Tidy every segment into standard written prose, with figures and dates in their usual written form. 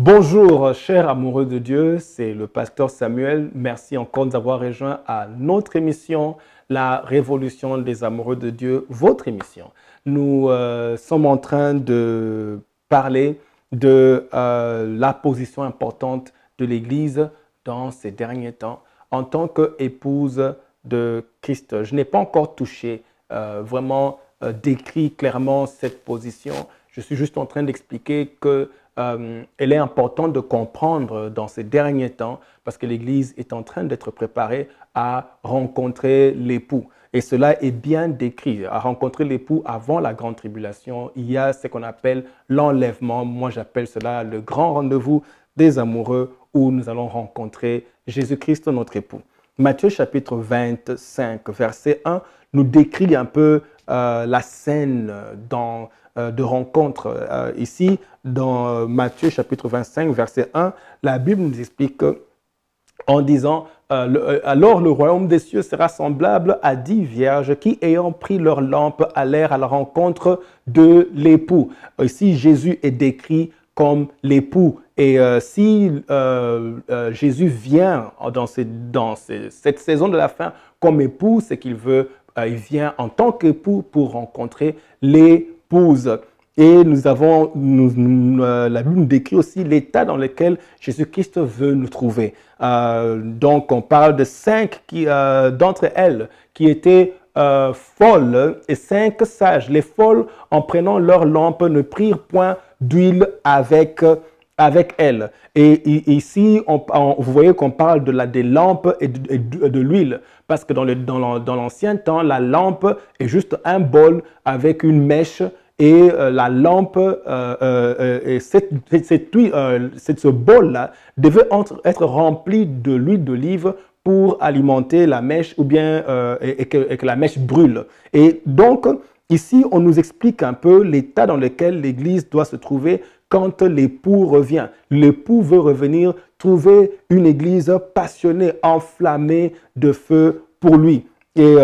Bonjour, chers amoureux de Dieu, c'est le pasteur Samuel. Merci encore de nous avoir rejoints à notre émission, La Révolution des amoureux de Dieu, votre émission. Nous sommes en train de parler de la position importante de l'Église dans ces derniers temps en tant qu'épouse de Christ. Je n'ai pas encore touché, décrit clairement cette position. Je suis juste en train d'expliquer que elle est importante de comprendre dans ces derniers temps parce que l'Église est en train d'être préparée à rencontrer l'époux. Et cela est bien décrit. À rencontrer l'époux avant la grande tribulation, il y a ce qu'on appelle l'enlèvement. Moi, j'appelle cela le grand rendez-vous des amoureux où nous allons rencontrer Jésus-Christ, notre époux. Matthieu chapitre 25, verset 1, nous décrit un peu la scène de rencontre. Ici, dans Matthieu chapitre 25, verset 1, la Bible nous explique en disant « Alors le royaume des cieux sera semblable à 10 vierges qui, ayant pris leur lampe, allèrent à la rencontre de l'époux. » Ici, Jésus est décrit comme l'époux. Et si Jésus vient dans cette saison de la fin comme époux, c'est qu'il vient en tant qu'époux pour rencontrer l'épouse. Et la Bible nous décrit aussi l'état dans lequel Jésus-Christ veut nous trouver. Donc, on parle de 5 d'entre elles qui étaient folles et 5 sages. Les folles, en prenant leur lampe, ne prirent point d'huile avec elles. Et ici, vous voyez qu'on parle des lampes et de l'huile. Parce que dans l'ancien temps, la lampe est juste un bol avec une mèche. Et la lampe, ce bol-là devait être rempli de l'huile d'olive pour alimenter la mèche ou bien et que la mèche brûle. Et donc, ici, on nous explique un peu l'état dans lequel l'Église doit se trouver quand l'époux revient. L'époux veut revenir trouver une Église passionnée, enflammée de feu pour lui. Et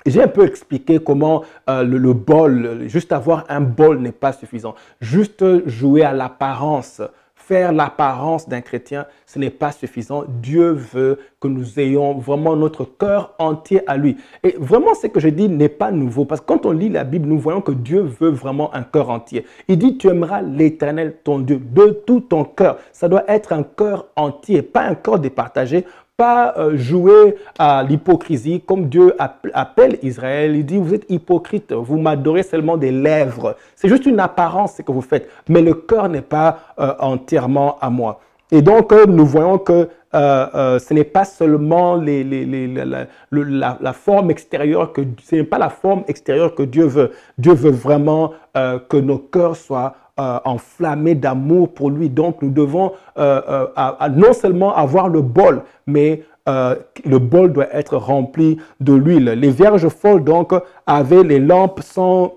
j'ai un peu expliqué comment le bol, juste avoir un bol n'est pas suffisant. Juste jouer à l'apparence, faire l'apparence d'un chrétien, ce n'est pas suffisant. Dieu veut que nous ayons vraiment notre cœur entier à lui. Et vraiment, ce que je dis n'est pas nouveau. Parce que quand on lit la Bible, nous voyons que Dieu veut vraiment un cœur entier. Il dit, tu aimeras l'Éternel, ton Dieu, de tout ton cœur. Ça doit être un cœur entier, pas un cœur départagé. Pas jouer à l'hypocrisie comme Dieu appelle Israël. Il dit, vous êtes hypocrite, vous m'adorez seulement des lèvres. C'est juste une apparence ce que vous faites, mais le cœur n'est pas entièrement à moi. Et donc, nous voyons que ce n'est pas seulement la forme extérieure, ce n'est pas la forme extérieure que Dieu veut. Dieu veut vraiment que nos cœurs soient enflammés d'amour pour lui. Donc, nous devons non seulement avoir le bol, mais le bol doit être rempli de l'huile. Les vierges folles, donc, avaient les lampes sans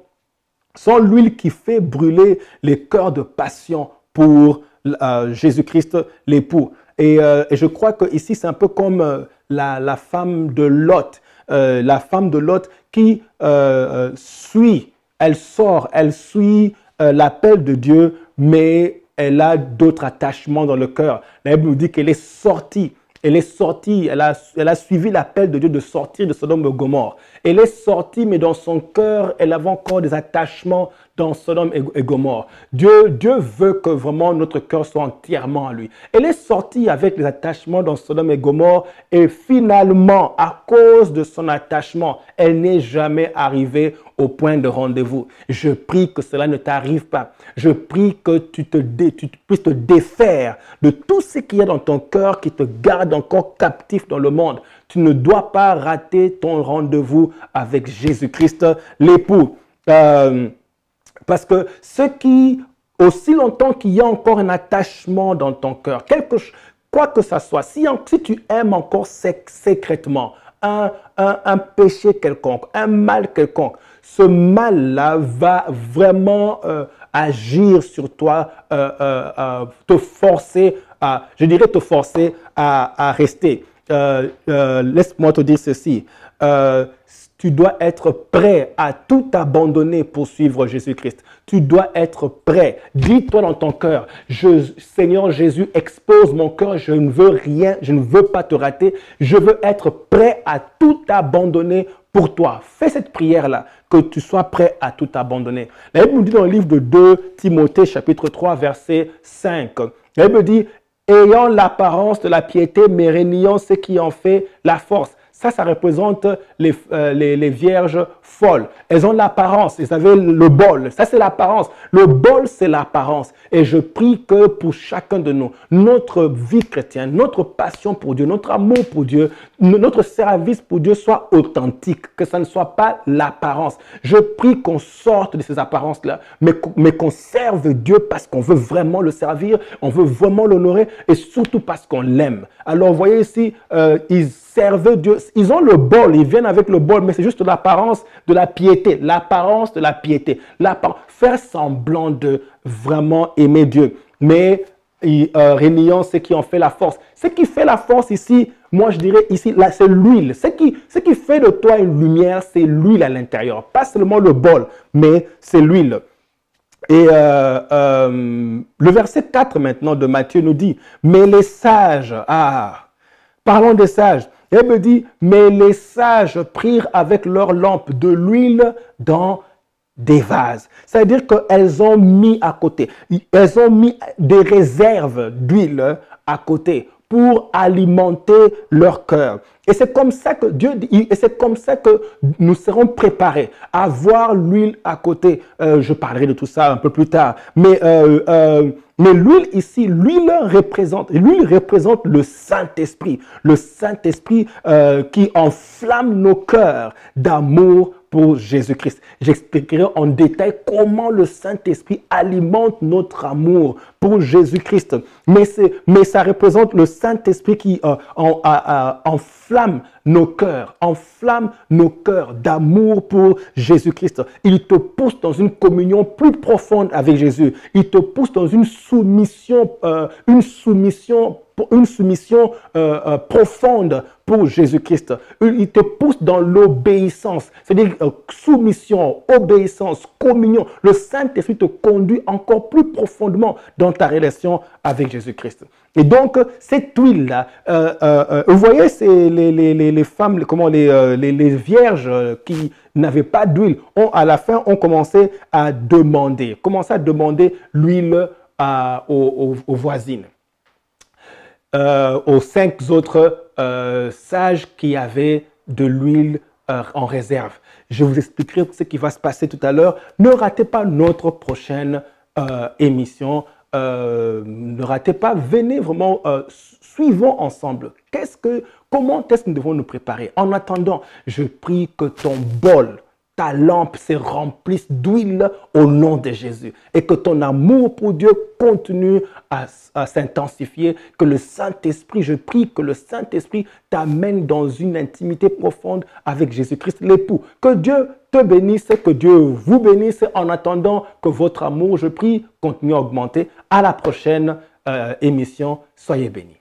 l'huile qui fait brûler les cœurs de passion pour Jésus-Christ, l'époux. Et je crois qu'ici, c'est un peu comme la femme de Lot. La femme de Lot qui suit, elle suit l'appel de Dieu, mais elle a d'autres attachements dans le cœur. La Bible nous dit qu'elle est sortie. Elle a suivi l'appel de Dieu de sortir de Sodome et Gomorrhe. Elle est sortie, mais dans son cœur, elle avait encore des attachements dans Sodome et Gomorrhe. Dieu veut que vraiment notre cœur soit entièrement à lui. Elle est sortie avec les attachements dans Sodome et Gomorrhe et finalement, à cause de son attachement, elle n'est jamais arrivée au point de rendez-vous. Je prie que cela ne t'arrive pas. Je prie que tu puisses te défaire de tout ce qu'il y a dans ton cœur qui te garde encore captif dans le monde. Tu ne dois pas rater ton rendez-vous avec Jésus-Christ, l'époux. Parce que aussi longtemps qu'il y a encore un attachement dans ton cœur, quoi que ça soit, si tu aimes encore secrètement un péché quelconque, un mal quelconque, ce mal-là va vraiment agir sur toi, te forcer à rester. Laisse-moi te dire ceci. tu dois être prêt à tout abandonner pour suivre Jésus-Christ. Tu dois être prêt. Dis-toi dans ton cœur, Seigneur Jésus, expose mon cœur, je ne veux rien, je ne veux pas te rater. Je veux être prêt à tout abandonner pour toi. Fais cette prière-là, que tu sois prêt à tout abandonner. La Bible nous dit dans le livre de 2 Timothée, chapitre 3, verset 5. La Bible dit, ayant l'apparence de la piété, mais réniant ce qui en fait la force. Ça représente les vierges folles. Elles ont l'apparence, elles avaient le bol. Ça, c'est l'apparence. Le bol, c'est l'apparence. Et je prie que pour chacun de nous, notre vie chrétienne, notre passion pour Dieu, notre amour pour Dieu, notre service pour Dieu soit authentique, que ça ne soit pas l'apparence. Je prie qu'on sorte de ces apparences-là, mais qu'on serve Dieu parce qu'on veut vraiment le servir, on veut vraiment l'honorer et surtout parce qu'on l'aime. Alors, vous voyez ici, ils servaient Dieu. Ils ont le bol, ils viennent avec le bol, mais c'est juste l'apparence de la piété. L'apparence de la piété. Faire semblant de vraiment aimer Dieu. Mais réuniant ce qui en fait la force. Ce qui fait la force ici, moi je dirais ici, là c'est l'huile. Ce qui fait de toi une lumière, c'est l'huile à l'intérieur. Pas seulement le bol, mais c'est l'huile. Et le verset 4 maintenant de Matthieu nous dit, mais les sages, parlons des sages. Elle me dit, mais les sages prirent avec leur lampe de l'huile dans des vases. C'est-à-dire qu'elles ont mis à côté, elles ont mis des réserves d'huile à côté pour alimenter leur cœur. Et c'est comme ça que Dieu dit, et c'est comme ça que nous serons préparés à avoir l'huile à côté. Je parlerai de tout ça un peu plus tard. Mais l'huile ici, l'huile représente le Saint-Esprit. Le Saint-Esprit qui enflamme nos cœurs d'amour pour Jésus-Christ. J'expliquerai en détail comment le Saint-Esprit alimente notre amour pour Jésus-Christ. Mais ça représente le Saint-Esprit qui enflamme nos cœurs d'amour pour Jésus-Christ. Il te pousse dans une communion plus profonde avec Jésus. Il te pousse dans une soumission profonde pour Jésus-Christ. Il te pousse dans l'obéissance, c'est-à-dire soumission, obéissance, communion. Le Saint-Esprit te conduit encore plus profondément dans ta relation avec Jésus-Christ. Et donc, cette huile-là, vous voyez, c'est les femmes, les vierges qui n'avaient pas d'huile, à la fin, ont commencé à demander l'huile aux voisines. Aux 5 autres sages qui avaient de l'huile en réserve. Je vous expliquerai ce qui va se passer tout à l'heure. Ne ratez pas notre prochaine émission. Ne ratez pas, venez vraiment, suivons ensemble. Comment est-ce que nous devons nous préparer? En attendant, je prie que ton bol, ta lampe se remplisse d'huile au nom de Jésus et que ton amour pour Dieu continue à s'intensifier, que le Saint-Esprit, je prie que le Saint-Esprit t'amène dans une intimité profonde avec Jésus-Christ, l'époux. Que Dieu te bénisse, que Dieu vous bénisse en attendant que votre amour, je prie, continue à augmenter. À la prochaine émission, soyez bénis.